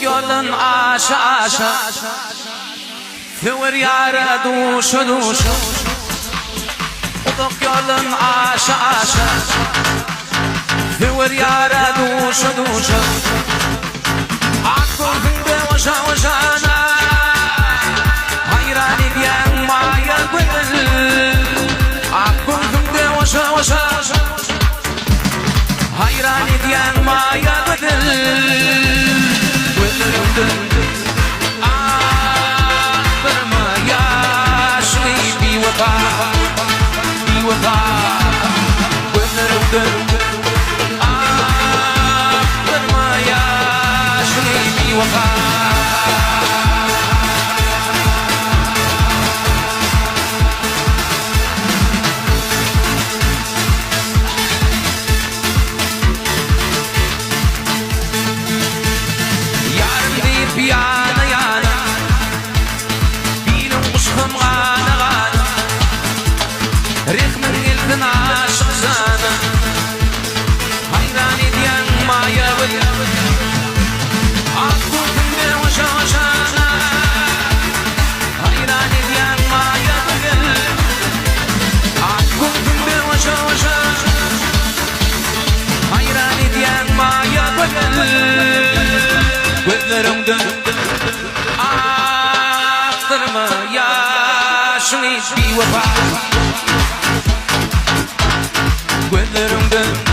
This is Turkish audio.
yolun aşa aşa Fıvır yara duşu duşu Uduk yolun aşa aşa Fıvır yara duşu duşu Akıl günde oşa oşana Hayran ediyen maya gönül Akıl günde oşa oşa Hayran ediyen maya gönül Yana yana Benim kuşkum gana gana Rehmin elbin aşık sana Hayran ediyen maya gönül Akıl günde oşa oşana Hayran ediyen maya gönül Akıl günde oşa oşana Hayran ediyen maya gönül Gözlerimden aktırma yaşını bir vefa Gözlerimden